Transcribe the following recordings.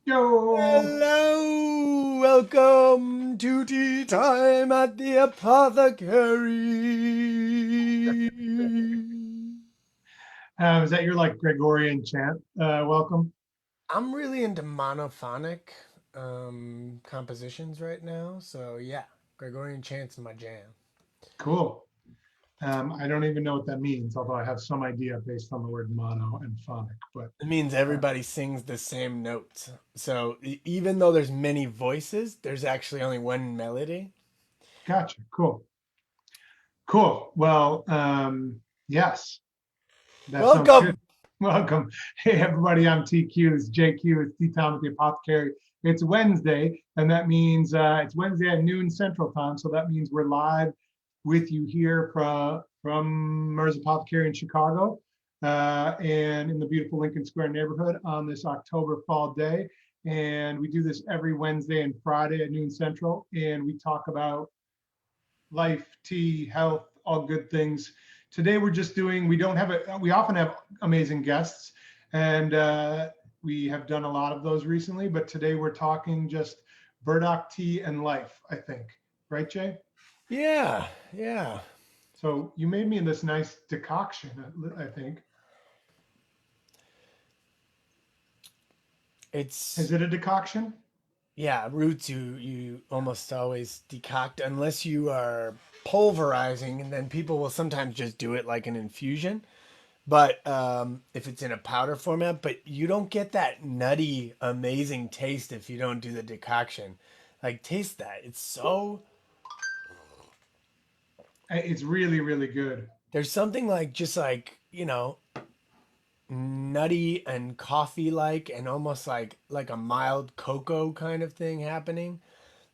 Yo! Hello, welcome to tea time at the apothecary. Is that your like Gregorian chant? Welcome. I'm really into monophonic compositions right now, so yeah, Gregorian chant's my jam. Cool. I don't even know what that means, although I have some idea based on the word mono and phonic. But It means uh, everybody sings the same notes. So even though there's many voices, there's actually only one melody. gotcha. Cool. Cool. Well, yes, that sounds good. Welcome. Welcome. Hey, everybody. I'm TQ. It's JQ. It's Tea Time at the Apothecary. It's Wednesday, and that means it's Wednesday at noon Central Time. So that means we're live with you here from Merz Apothecary in Chicago and in the beautiful Lincoln Square neighborhood on this October fall day. And we do this every Wednesday and Friday at noon Central. And we talk about life, tea, health, all good things. Today we're just doing, we don't have a, we often have amazing guests and we have done a lot of those recently, but today we're talking just Burdock tea and life, I think. Right, Jay? Yeah, yeah. So you made me this nice decoction, I think. It's Is it a decoction? Yeah, roots you almost always decoct unless you are pulverizing, and then people will sometimes just do it like an infusion. But if it's in a powder format, but you don't get that nutty, amazing taste if you don't do the decoction. Like taste that. It's so It's really, really good. there's something like just like, nutty and coffee like and almost like a mild cocoa kind of thing happening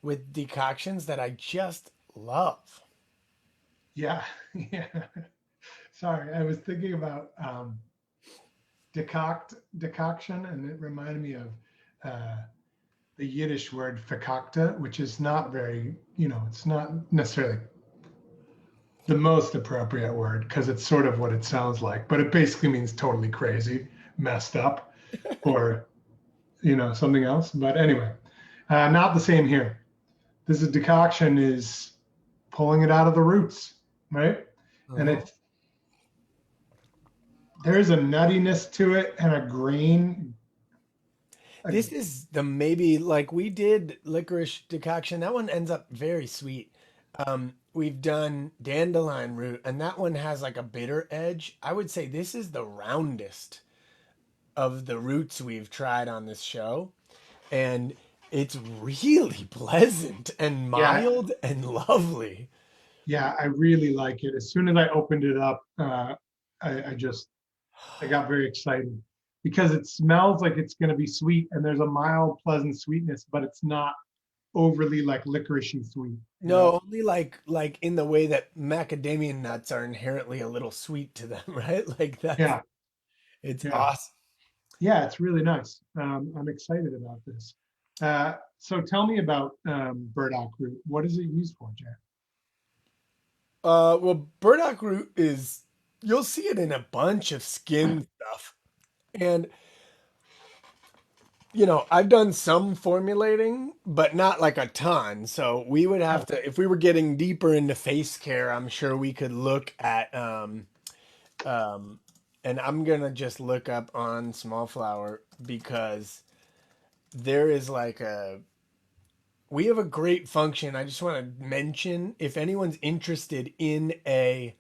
with decoctions that I just love. Yeah, yeah. Sorry, I was thinking about decoction, and it reminded me of uh, the Yiddish word fakakta, which is not very, it's not necessarily the most appropriate word because it's sort of what it sounds like, but it basically means totally crazy, messed up, or, something else. But anyway, not the same here. This is decoction is pulling it out of the roots, right? And Mhm. it's, there's a nuttiness to it and a grain. A, This is the maybe like we did licorice decoction. That one ends up very sweet. We've done dandelion root, and that one has like a bitter edge. I would say this is the roundest of the roots we've tried on this show, and it's really pleasant and yeah, mild and lovely. yeah, I really like it. As soon as I opened it up, I got very excited because it smells like it's going to be sweet and there's a mild, pleasant sweetness, but it's not overly like licoricey sweet, you know? No, only like in the way that macadamia nuts are inherently a little sweet to them, right? Like that's Yeah, it's yeah, awesome. yeah, it's really nice. I'm excited about this. So tell me about burdock root. What is it used for, Jack? Well, burdock root is you'll see it in a bunch of skin stuff. And I've done some formulating, but not like a ton. So we would have to, if we were getting deeper into face care, I'm sure we could look at um and I'm gonna just look up on small flower because there is like a we have a great function. I just want to mention if anyone's interested in any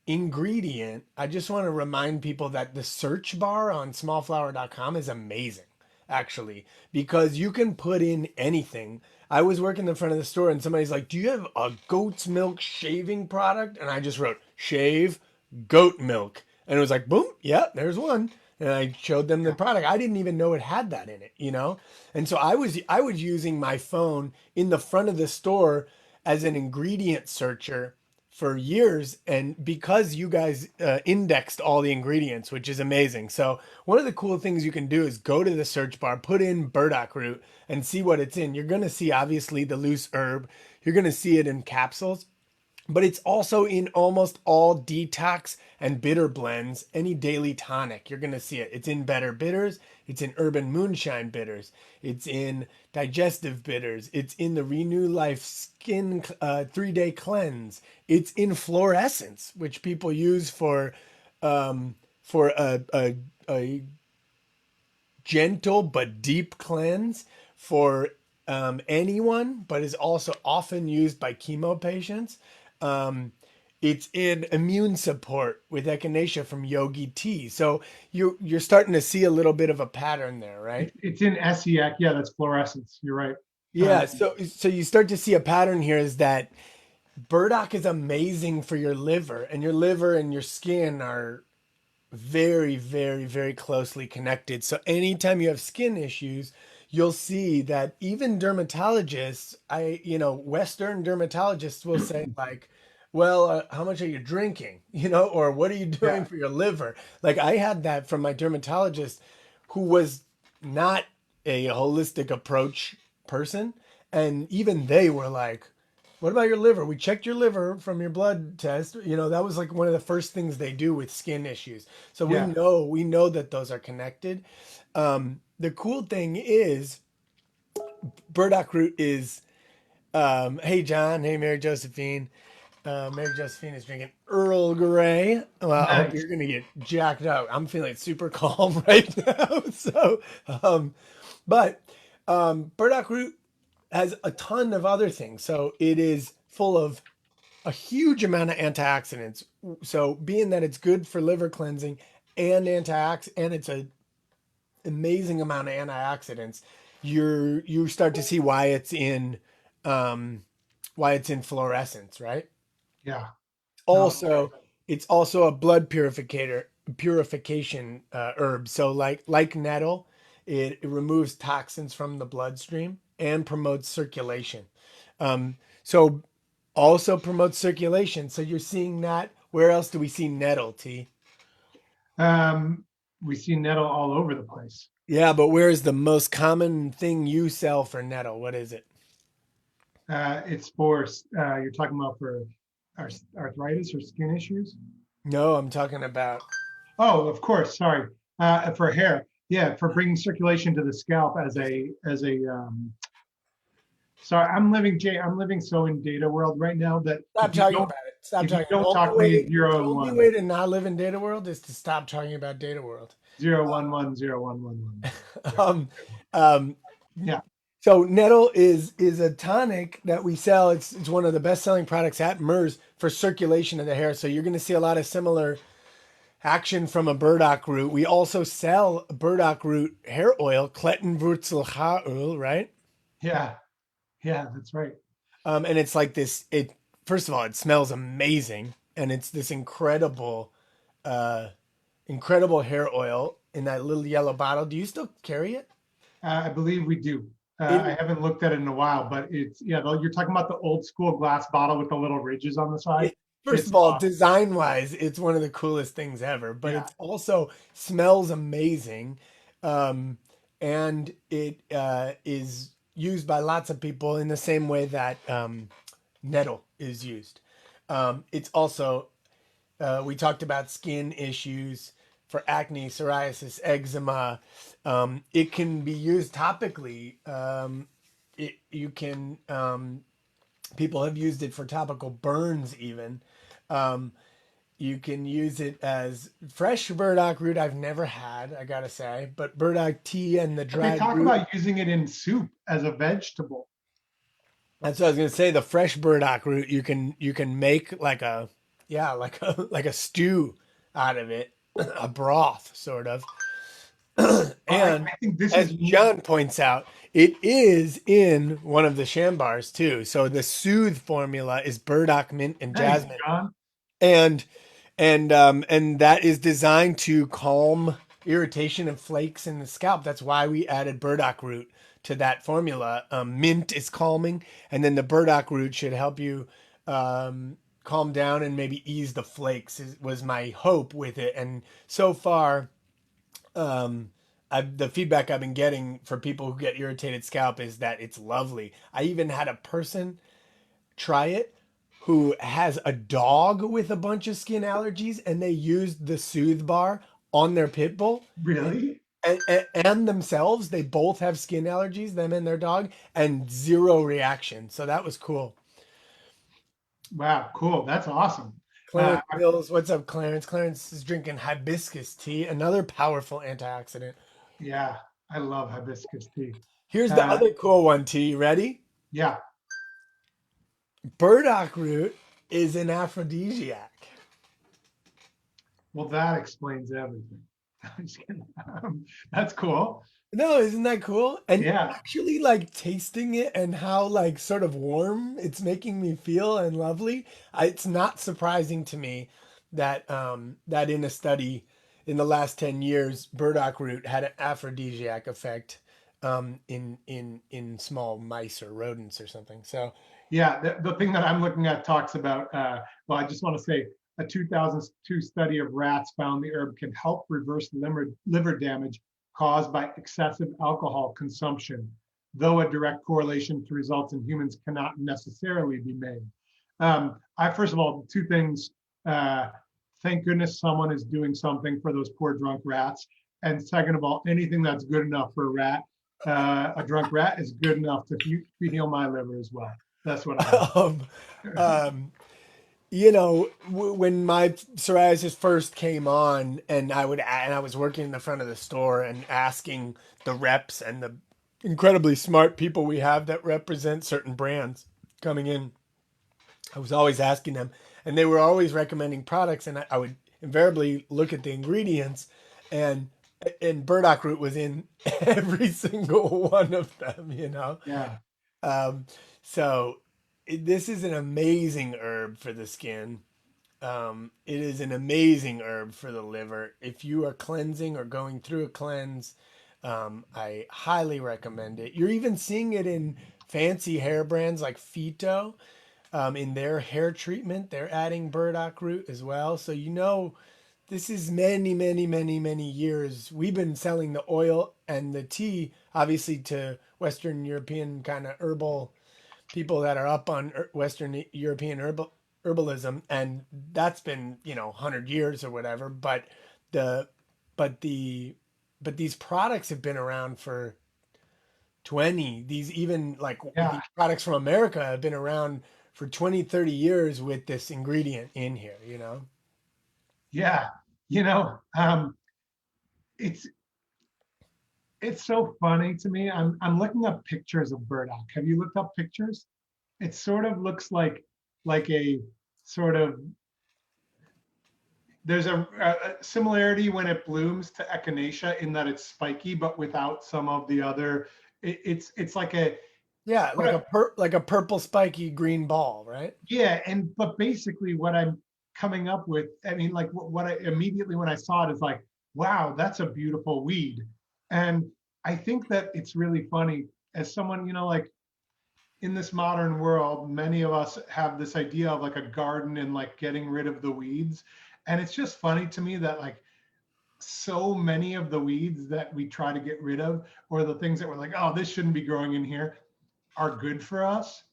ingredient, I just want to remind people that the search bar on smallflower.com is amazing, actually, because you can put in anything. I was working in front of the store and somebody's like, "Do you have a goat's milk shaving product?" And I just wrote, "Shave goat milk." And it was like, boom, yeah, there's one. And I showed them the Yeah, product. I didn't even know it had that in it. And so I was using my phone in the front of the store as an ingredient searcher for years, and because you guys indexed all the ingredients, which is amazing. So one of the cool things you can do is go to the search bar, put in burdock root, and see what it's in. You're going to see obviously the loose herb. You're going to see it in capsules. but it's also in almost all detox and bitter blends. Any daily tonic, you're going to see it. It's in better bitters. It's in urban moonshine bitters. It's in digestive bitters. It's in the Renew Life Skin 3-day cleanse. It's in fluorescence, which people use for a gentle but deep cleanse for anyone, but is also often used by chemo patients. Um, it's in immune support with echinacea from Yogi Tea. So you're starting to see a little bit of a pattern there, right? It's in SEAC. Yeah, that's fluorescence. You're right. Yeah. So you start to see a pattern here is that burdock is amazing for your liver, and your liver and your skin are very, very, very closely connected. So anytime you have skin issues, you'll see that even dermatologists, Western dermatologists will say like, well, how much are you drinking? Or what are you doing Yeah, for your liver? Like I had that from my dermatologist who was not a holistic approach person. And even they were like, what about your liver? We checked your liver from your blood test. That was like one of the first things they do with skin issues. So we yeah. know we know that those are connected. The cool thing is burdock root is hey John, hey Mary Josephine. Mary Josephine is drinking Earl Grey. Well, I hope Nice. you're gonna get jacked up. I'm feeling super calm right now. But burdock root has a ton of other things. So it is full of a huge amount of antioxidants. So being that it's good for liver cleansing and and it's an amazing amount of antioxidants, you start to see um, why it's in fluorescence, right? Yeah. No, Also, it's also a blood purification herb. So like nettle, it removes toxins from the bloodstream and promotes circulation. So also promotes circulation. So you're seeing that. Where else do we see nettle, T? um, we see nettle all over the place. Yeah, but where is the most common thing you sell for nettle? What is it? It's for you're talking about for arthritis or skin issues. No, I'm talking about. Oh, of course. Sorry. For hair. Yeah, for bringing circulation to the scalp as a. Sorry, I'm living so in data world right now that Stop talking about it. Stop if you talking. don't talk to me, The zero and only one, way to not live in data world is to stop talking about data world. 011, 0111. Um, um, Yeah. so nettle is a tonic that we sell. It's one of the best selling products at Merz for circulation of the hair. So you're going to see a lot of similar action from a burdock root. We also sell burdock root hair oil, Klettenwurzelhaaröl, right? Yeah. Yeah. That's right. And it's like this. It first of all, it smells amazing, and it's this uh, incredible hair oil in that little yellow bottle. Do you still carry it? I believe we do. It I haven't looked at it in a while, but yeah, you're talking about the old school glass bottle with the little ridges on the side. First It's of all, awesome. design wise, it's one of the coolest things ever, but Yeah. it's also smells amazing. Um, and it is used by lots of people in the same way that nettle is used. It's also, we talked about skin issues for acne, psoriasis, eczema. It can be used topically. You can people have used it for topical burns even. Um, you can use it as fresh burdock root. I've never had, I gotta say, but burdock tea and the But they dried talk root. about using it in soup as a vegetable. That's what I was gonna say. The fresh burdock root you can make like a yeah like a stew out of it, a broth sort of. And I think this is as unique. John points out, it is in one of the shambars too. So the soothe formula is burdock, mint, and Thanks, jasmine, John. and and that is designed to calm irritation and flakes in the scalp. That's why we added burdock root to that formula. Mint is calming, and then the burdock root should help you calm down and maybe ease the flakes. Was my hope with it, and so far um, the feedback I've been getting for people who get irritated scalp is that it's lovely. I even had a person try it who has a dog with a bunch of skin allergies, and they used the Soothe Bar on their pit bull. Really? And themselves, they both have skin allergies, them and their dog, and zero reaction. So that was cool. Wow, cool. That's awesome. Uh, Clarence Mills, what's up, Clarence? Clarence is drinking hibiscus tea, another powerful antioxidant. yeah, I love hibiscus tea. Here's the Uh, other cool one, T. Ready? yeah, Burdock root is an aphrodisiac. well, that explains everything. I'm just kidding. That's cool. No, isn't that cool? And Yeah, actually, like tasting it and how like sort of warm it's making me feel and lovely. It's not surprising to me that that in a study in the last 10 years, burdock root had an aphrodisiac effect in small mice or rodents or something. So yeah. The thing that I'm looking at talks about, well, I just want to say a 2002 study of rats found the herb can help reverse liver damage caused by excessive alcohol consumption, though a direct correlation to results in humans cannot necessarily be made. I first of all, two things. Uh, thank goodness someone is doing something for those poor drunk rats. And second of all, anything that's good enough for a rat, a drunk rat, is good enough to heal my liver as well. That's what I um, um, when my psoriasis first came on, and I was working in the front of the store and asking the reps and the incredibly smart people we have that represent certain brands coming in, I was always asking them, and they were always recommending products, and I would invariably look at the ingredients, and burdock root was in every single one of them. yeah, Um, so this is an amazing herb for the skin. It is an amazing herb for the liver. If you are cleansing or going through a cleanse, I highly recommend it. You're even seeing it in fancy hair brands like Phyto. In their hair treatment, they're adding burdock root as well. So this is many, many, many, many years. We've been selling the oil and the tea, obviously, to Western European kind of herbal people that are up on Western European herbalism, and that's been 100 years or whatever. The but the but these products have been around for 20. These even like yeah, these products from America have been around for 20, 30 years with this ingredient in here. yeah. You know, it's it's so funny to me. I'm looking up pictures of burdock. Have you looked up pictures? It sort of looks like a sort of there's a similarity when it blooms to echinacea in that it's spiky, but without some of the other. It's like a Yeah, what like a purple spiky green ball, right? yeah, and but basically what I'm coming up with, I mean, like what I immediately when I saw it is like, wow, that's a beautiful weed. And I think that it's really funny as someone, like in this modern world, many of us have this idea of like a garden and like getting rid of the weeds. And it's just funny to me that like so many of the weeds that we try to get rid of, or the things that we're like, oh, this shouldn't be growing in here, are good for us.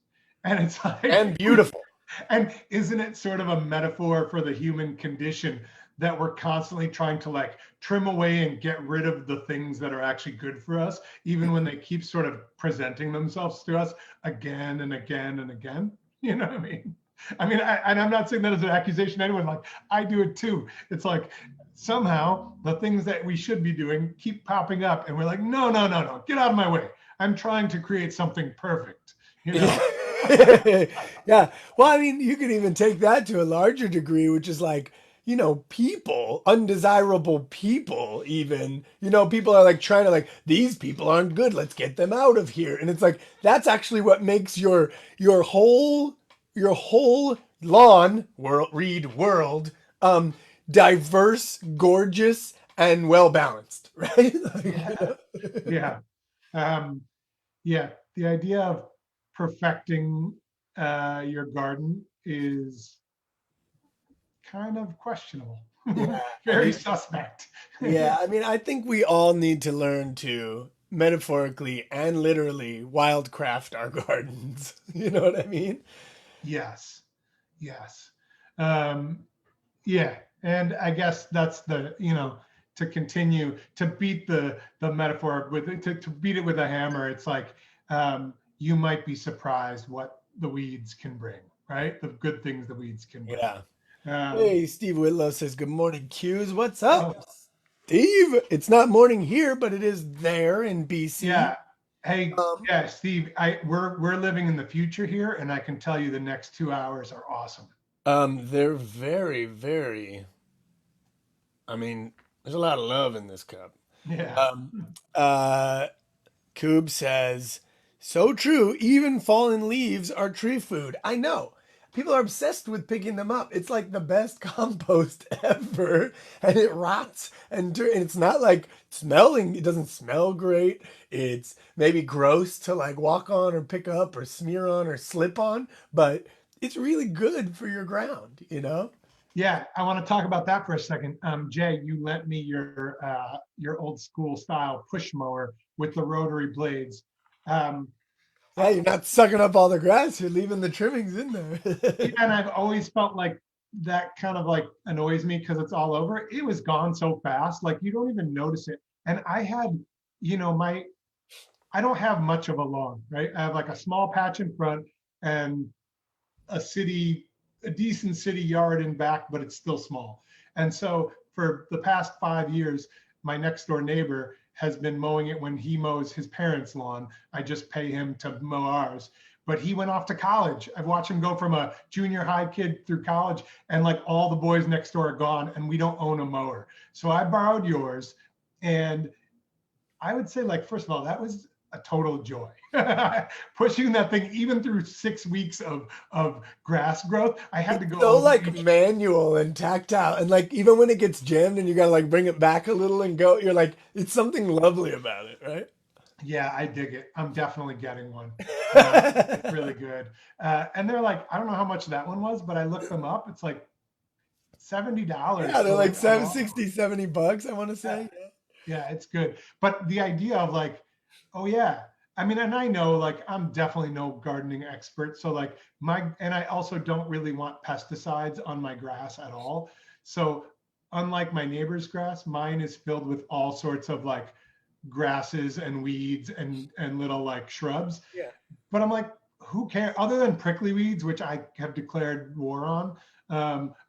And it's like, And beautiful. and isn't it sort of a metaphor for the human condition that we're constantly trying to like trim away and get rid of the things that are actually good for us, even when they keep sort of presenting themselves to us again and again and again? You know what I mean? And I'm not saying that as an accusation to anyone. Like I do it too. It's like somehow the things that we should be doing keep popping up, and we're like, no, no, no, no, get out of my way. I'm trying to create something perfect. You know? Yeah. Well, I mean, you can even take that to a larger degree, which is like, people, undesirable people, even, people are like trying to like, these people aren't good. Let's get them out of here. And it's like, that's actually what makes your whole lawn world, diverse, gorgeous, and well balanced, right? Like, Yeah. Yeah. Um, yeah. The idea of perfecting your garden is kind of questionable, yeah. I very mean, suspect. yeah, I mean, I think we all need to learn to metaphorically and literally wildcraft our gardens. You know what I mean? Yes. Yes. Um, yeah. And I guess that's the, to continue to beat the metaphor with to beat it with a hammer. It's like you might be surprised what the weeds can bring, right? The good things the weeds can bring. Yeah. Um, Hey, Steve Whitlow says, good morning, Q's. What's up, oh, Steve? It's not morning here, but it is there in BC. yeah. Hey, Um, yeah, Steve, we're living in the future here, and I can tell you the next 2 hours are awesome. they're very, very, I mean, there's a lot of love in this cup. Yeah. Um, uh, Coob says, so true. Even fallen leaves are tree food. I know. People are obsessed with picking them up. It's like the best compost ever. And it rots. And it's not like smelling, it doesn't smell great. It's maybe gross to like walk on or pick up or smear on or slip on, but it's really good for your ground, you know? Yeah, I want to talk about that for a second. Jay, you lent me your old school style push mower with the rotary blades. Um, Yeah, you're not sucking up all the grass, you're leaving the trimmings in yeah, there. and I've always felt like that kind of like annoys me because it's all over. It was gone so fast, like you don't even notice it. And I had, my I don't have much of a lawn, right? I have like a small patch in front and a a decent city yard in back, but it's still small. And so for the past 5 years, my next door neighbor has been mowing it when he mows his parents' lawn. I just pay him to mow ours. But he went off to college. I've watched him go from a junior high kid through college, and like all the boys next door are gone, and we don't own a mower. So I borrowed yours, and I would say, like, first of all, that was a total joy. Pushing that thing even through 6 weeks of grass growth. I had to go So over like each. manual and tactile, and like even when it gets jammed and you gotta like bring it back a little and go, you're like, it's something lovely about it, Yeah, I dig it. I'm definitely getting one. It's right? really good. And they're like, I don't know how much that one was, but I looked them up. It's like $70 Yeah, they're for like like a 7, lawn. 60, $70, I want to Yeah, say. yeah, it's good. But the idea of like, oh yeah, I mean, and I know like I'm definitely no gardening expert. So like and I also don't really want pesticides on my grass at all. So unlike my neighbor's grass, mine is filled with all sorts of like grasses and weeds and little like shrubs. Yeah. But I'm like, who cares? Other than prickly weeds, which I have declared war on,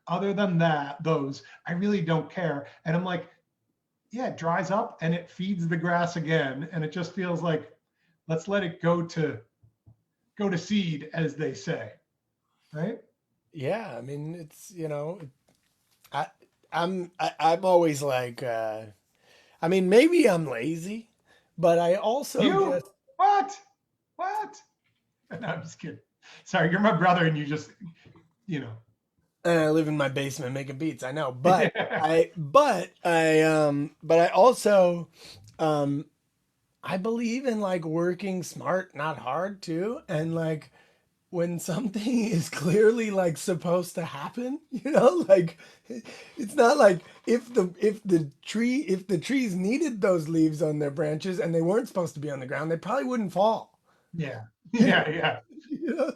other than that, those I really don't care. And I'm like, yeah, it dries up and it feeds the grass again, and it just feels like let's let it go to seed, as they say, right? Yeah, I mean, it's, I I'm always like I mean, maybe I'm lazy, but I also You just what? What? No, I'm just kidding. Sorry, you're my brother, and you just you know. I live in my basement making beats, I know, but I also um I believe in like working smart, not hard too. And like when something is clearly like supposed to happen, like it's not like if the trees needed those leaves on their branches and they weren't supposed to be on the ground, they probably wouldn't fall. Yeah, You yeah, yeah. know?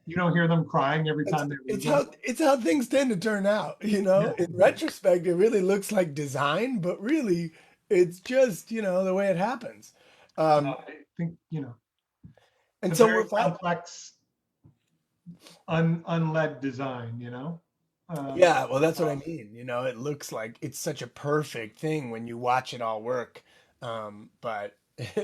You don't hear them crying every It's time they lose it's them. how it's how things tend to turn out. Yeah, In retrospect, it really looks like design, but really it's just, the way it happens. Um, I think it's and a so very we're fine. complex, unled design. Yeah, well, It's that's what I awesome. mean. It looks like it's such a perfect thing when you watch it all work. But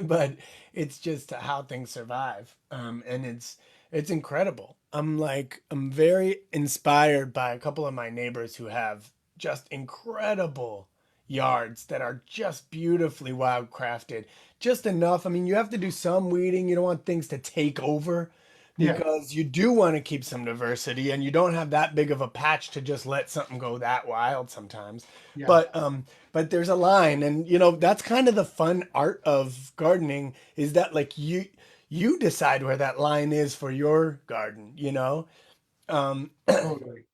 but it's just how things survive. And it's incredible. I'm very inspired by a couple of my neighbors who have just incredible yards that are just beautifully wild crafted. Just enough. I mean, you have to do some weeding. You don't want things to take over Yeah, because you do want to keep some diversity and you don't have that big of a patch to just let something go that wild sometimes. yeah, But there's a line, and that's kind of the fun art of gardening, is that like you decide where that line is for your garden. Um totally.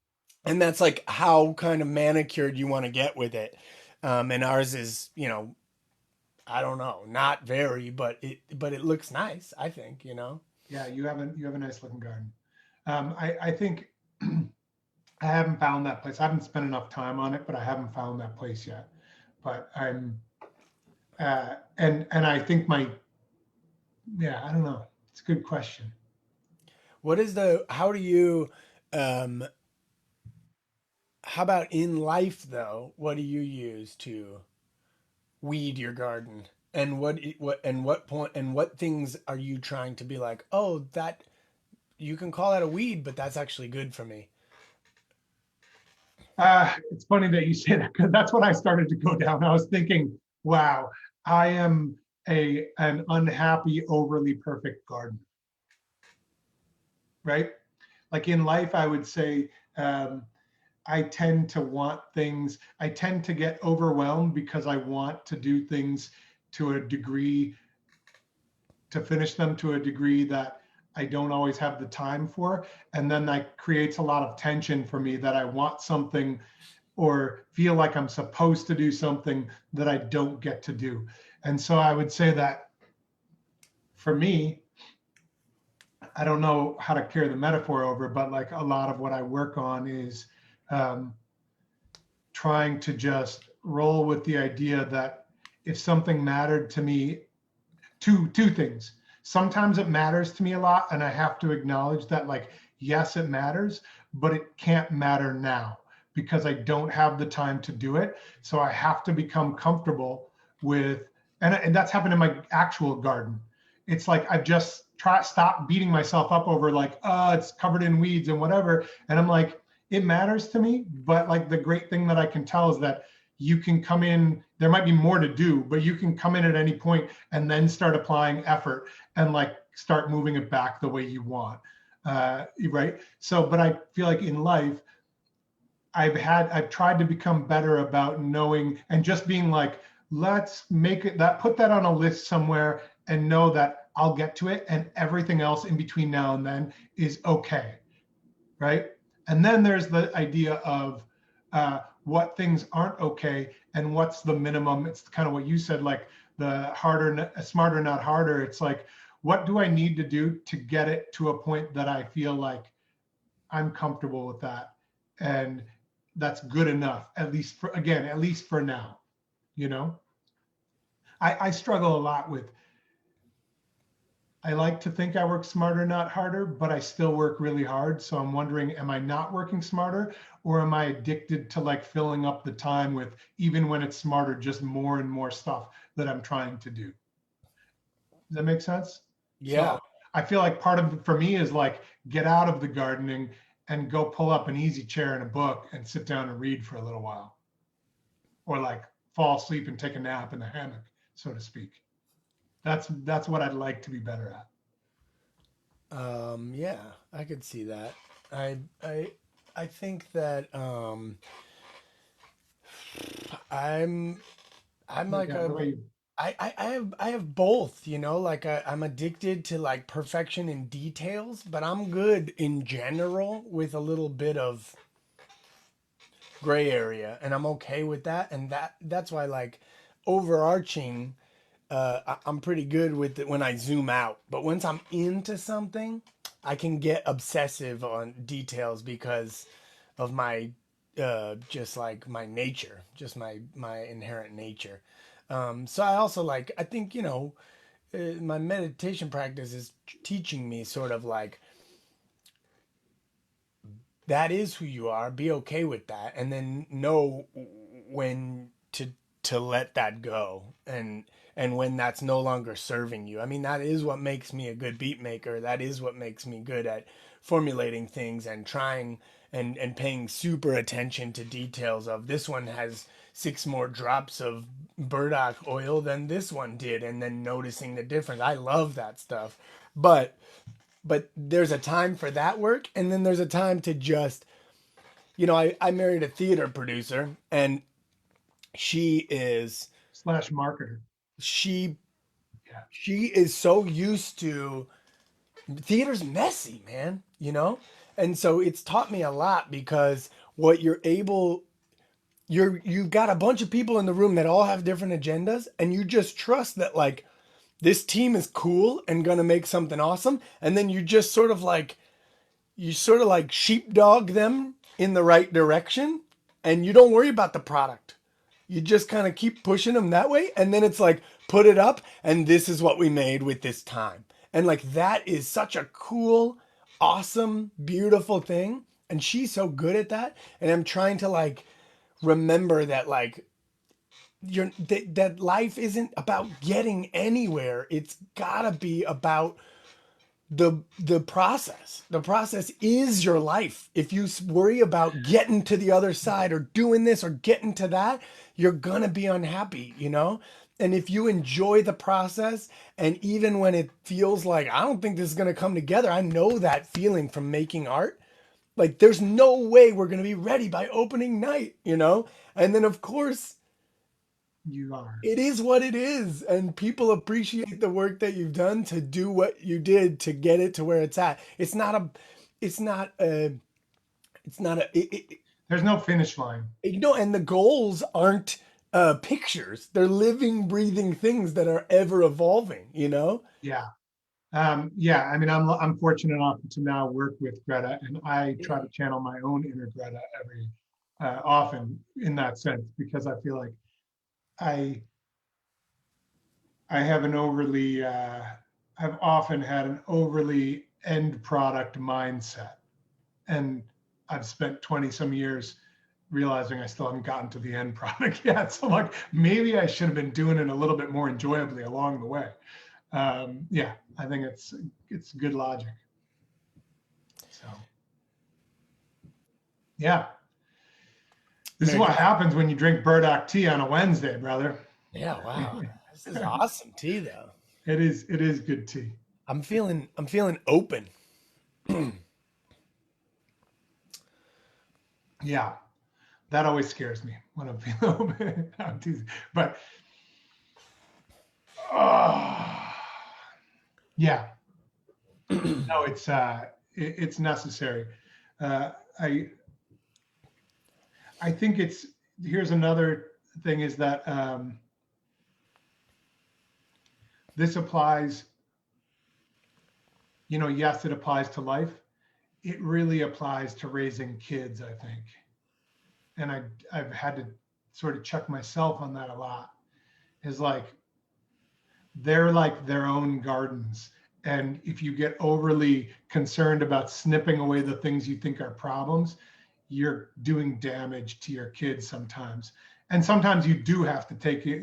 and that's like how kind of manicured you want to get with it. And ours is, I don't know, not very, but it looks nice, I think. Yeah, you have a nice looking garden. I think I haven't found that place. I haven't spent enough time on it, but I haven't found that place yet. But and I think yeah, I don't know. It's a good question. How do you, um, how about in life though? What do you use to weed your garden? And what point, and what things are you trying to be like, oh, that you can call that a weed, but that's actually good for me? It's funny that you say that because that's what I started to go down. I was thinking, wow, I am an unhappy, overly perfect gardener, right? Like in life, I would say I tend to want things, I tend to get overwhelmed because I want to do things to a degree, to finish them to a degree that I don't always have the time for. And then that creates a lot of tension for me that I want something or feel like I'm supposed to do something that I don't get to do. And so I would say that for me, I don't know how to carry the metaphor over, but like a lot of what I work on is um, trying to just roll with the idea that if something mattered to me, two things. Sometimes it matters to me a lot, and I have to acknowledge that, like, yes, it matters, but it can't matter now because I don't have the time to do it. So I have to become comfortable with, and that's happened in my actual garden. It's like I've just stop beating myself up over like, oh, it's covered in weeds and whatever. And I'm like, it matters to me, but like the great thing that I can tell is that you can come in, there might be more to do, but you can come in at any point and then start applying effort and like start moving it back the way you want. Right. So, but I feel like in life, I've tried to become better about knowing and just being like, let's make it that, put that on a list somewhere and know that I'll get to it. And everything else in between now and then is okay. Right. And then there's the idea of what things aren't okay and what's the minimum. It's kind of what you said, like the harder, smarter, not harder. It's like, what do I need to do to get it to a point that I feel like I'm comfortable with that? And that's good enough, at least for, again, at least for now, you know? I struggle a lot with, I like to think I work smarter, not harder, but I still work really hard. So I'm wondering, am I not working smarter or am I addicted to like filling up the time with, even when it's smarter, just more and more stuff that I'm trying to do? Does that make sense? So Yeah. I feel like part of it for me is like get out of the gardening and go pull up an easy chair and a book and sit down and read for a little while, or like fall asleep and take a nap in the hammock, so to speak. That's what I'd like to be better at. Yeah, I could see that. I I I think that I'm I'm like Yeah, a what about you? I have both, you know, like I'm addicted to like perfection in details, but I'm good in general with a little bit of gray area, and I'm okay with that. And that's why like overarching, I'm pretty good with it when I zoom out. But once I'm into something, I can get obsessive on details because of my just like my nature, just my inherent nature. So I also like, I think, you know, my meditation practice is teaching me sort of like that is who you are. Be okay with that, and then know when to let that go, and when that's no longer serving you. I mean, that is what makes me a good beat maker. That is what makes me good at formulating things and trying and paying super attention to details of this one has six more drops of burdock oil than this one did, and then noticing the difference. I love that stuff. But there's a time for that work, and then there's a time to just, you know, I married a theater producer, and she is Slash marketer. she Yeah. she is so used to theater's messy, man, you know. And so it's taught me a lot because what you're able you've got a bunch of people in the room that all have different agendas, and you just trust that like this team is cool and gonna make something awesome, and then you just sort of like you sort of like sheepdog them in the right direction, and you don't worry about the product. You just kind of keep pushing them that way, and then it's like, put it up, and this is what we made with this time. And like that is such a cool, awesome, beautiful thing. And she's so good at that. And I'm trying to like remember that like that life isn't about getting anywhere. It's gotta be about the process. The process is your life. If you worry about getting to the other side or doing this or getting to that, you're gonna be unhappy, you know? And if you enjoy the process, and even when it feels like I don't think this is gonna come together, I know that feeling from making art. Like there's no way we're gonna be ready by opening night, you know? And then of course You are. it is what it is, and people appreciate the work that you've done to do what you did to get it to where it's at. It's not a it's not a There's no finish line. you know, and the goals aren't pictures. They're living breathing things that are ever evolving, you know. Yeah. Yeah, I mean, I'm fortunate enough to now work with Greta, and I try to channel my own inner Greta every often in that sense, because I feel like I I have an overly I've often had an overly end product mindset, and I've spent 20 some years realizing I still haven't gotten to the end product yet. So like maybe I should have been doing it a little bit more enjoyably along the way. Yeah, I think it's good logic. So yeah, this is Very what good. happens when you drink Burdock tea on a Wednesday, brother. Yeah, wow. This is awesome tea though. It is good tea. I'm feeling open. Yeah, that always scares me when I'm feeling I'm teasing. But yeah, no, it's necessary. Uh, I I think it's here's another thing is that this applies, yes, it applies to life. It really applies to raising kids, I think. And I've had to sort of check myself on that a lot. Is like they're like their own gardens. And if you get overly concerned about snipping away the things you think are problems, you're doing damage to your kids sometimes. And sometimes you do have to take it,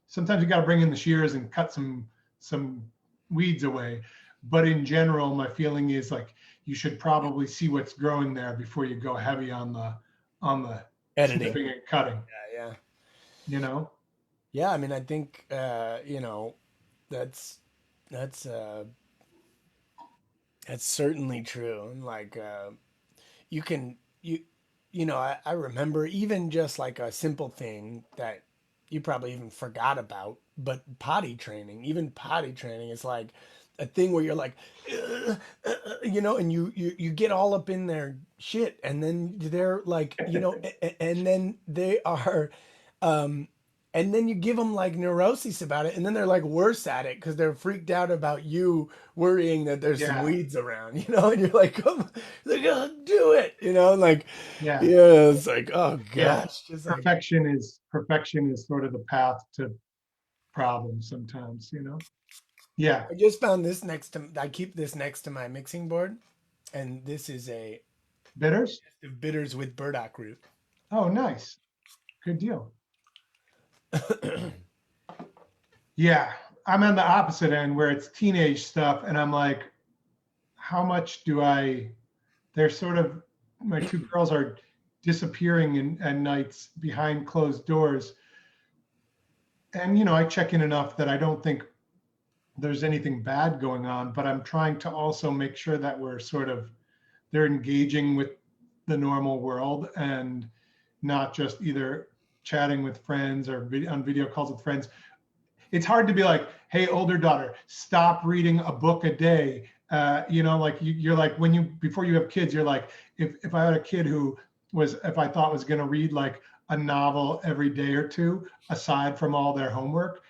sometimes you got to bring in the shears and cut some weeds away. But in general, my feeling is like you should probably see what's growing there before you go heavy on the Editing. snipping and cutting, Yeah, yeah. you know? Yeah, I mean, I think you know, that's that's uh that's certainly true. And like you can you know, I remember even just like a simple thing that you probably even forgot about, but potty training is like a thing where you're like you know, and you get all up in their shit, and then they're like, you know, and then they are um and then you give them like neuroses about it, and then they're like worse at it because they're freaked out about you worrying that there's some Yeah, weeds around, you know, and you're like, come, like, oh, do it, you know, like, yeah, yeah, it's like, oh yeah. gosh, just like, Perfection is sort of the path to problems sometimes, Yeah, I just found this I keep this next to my mixing board, and this is a bitters. bitters with burdock root. Oh, nice, good deal. Yeah, I'm on the opposite end where it's teenage stuff, and I'm like, how much do I? They're sort of my two girls are disappearing at nights behind closed doors, and I check in enough that I don't think there's anything bad going on, but I'm trying to also make sure that we're sort of they're engaging with the normal world and not just either chatting with friends or on video calls with friends. It's hard to be like, hey, older daughter, stop reading a book a day. Like you're like when you before you have kids, you're like, if I had a kid who if I thought was going to read like a novel every day or two, aside from all their homework,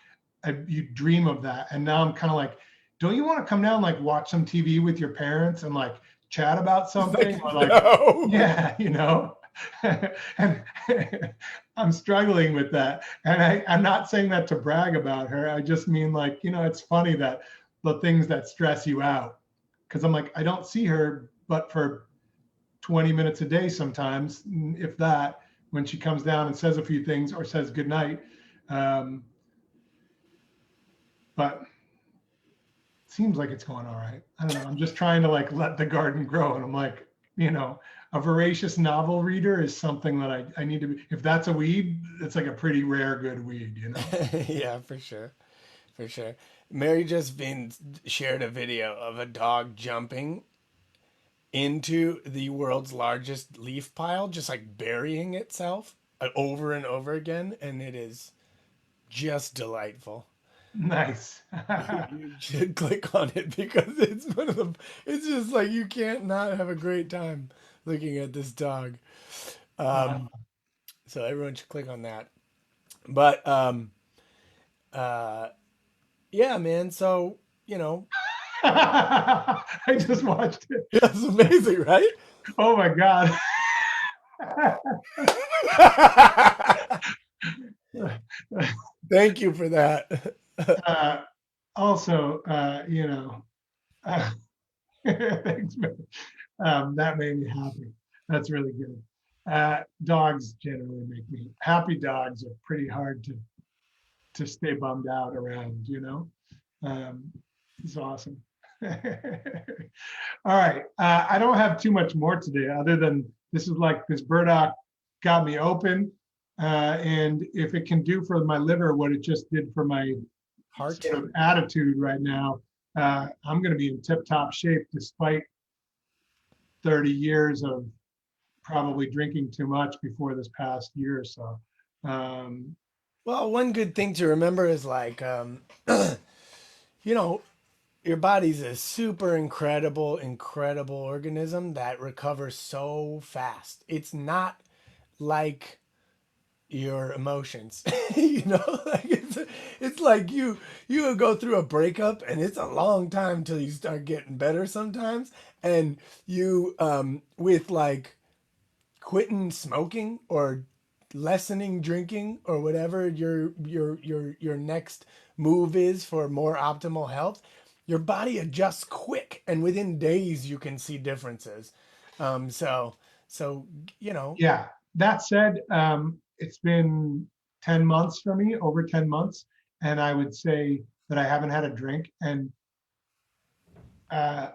you dream of that. And now I'm kind of like, don't you want to come down, like watch some TV with your parents and like chat about It's like, something or like, no. yeah, and I'm struggling with that. And I'm not saying that to brag about her. I just mean like, it's funny that the things that stress you out, because I'm like, I don't see her but for 20 minutes a day sometimes, if that, when she comes down and says a few things or says goodnight. Um, but seems like it's going all right. I don't know. I'm just trying to like let the garden grow. And I'm like, a voracious novel reader is something that I need to be. If that's a weed, it's like a pretty rare good weed. Yeah, for sure. For sure. Mary just been shared a video of a dog jumping into the world's largest leaf pile, just like burying itself over and over again, and it is just delightful. Nice. You should click on it because it's one of the. It's just like you can't not have a great time looking at this dog. Um, so everyone should click on that. But uh, yeah, man. So I just watched it. that's amazing, right? Oh my God. Thank you for that. uh, Also, uh, thanks, man. That made me happy. That's really good. Dogs generally make me happy. Dogs are pretty hard to stay bummed out around. Um, it's awesome. All right. I don't have too much more today other than this is like this burdock got me open. And if it can do for my liver what it just did for my Heart. sort of attitude right now, I'm going to be in tip top shape despite 30 years of probably drinking too much before this past year or so. Um, Well, one good thing to remember is like, you know, your body's a super incredible organism that recovers so fast. It's not like your emotions, like it's like you go through a breakup and it's a long time till you start getting better sometimes. And you, with like quitting smoking or lessening drinking or whatever your next move is for more optimal health, your body adjusts quick and within days you can see differences. So you know yeah, that said, it's been 10 months for me, over 10 months. And I would say that I haven't had a drink. And, uh,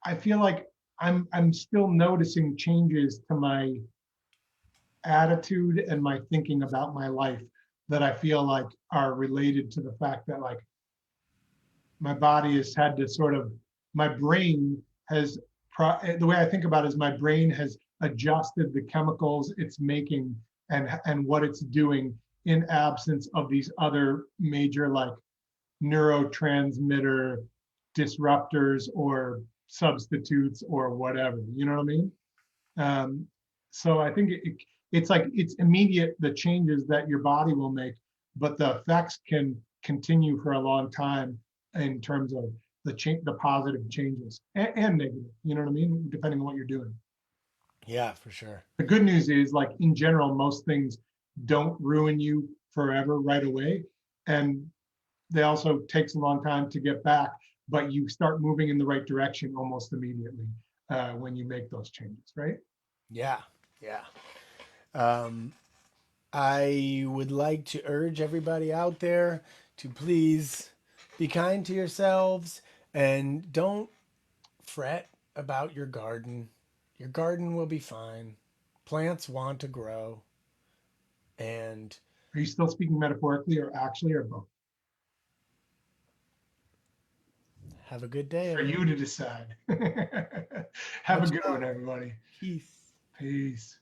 I feel like I'm still noticing changes to my attitude and my thinking about my life that I feel like are related to the fact that like my body has had to sort of, my brain has, the way I think about it is my brain has adjusted the chemicals it's making and what it's doing in absence of these other major like neurotransmitter disruptors or substitutes or whatever. You know what I mean? So I think it's like it's immediate the changes that your body will make, but the effects can continue for a long time in terms of the positive changes and negative. You know what I mean? Depending on what you're doing. yeah, for sure. The good news is like in general, most things don't ruin you forever right away, and they also takes a long time to get back, but you start moving in the right direction almost immediately when you make those changes, right? Yeah, yeah. um I would like to urge everybody out there to please be kind to yourselves and don't fret about your garden. Your garden will be fine. Plants want to grow. And Are you still speaking metaphorically or actually or both? have a good day, For you everyone. to decide. Have a Much good love. one, everybody. Peace. Peace.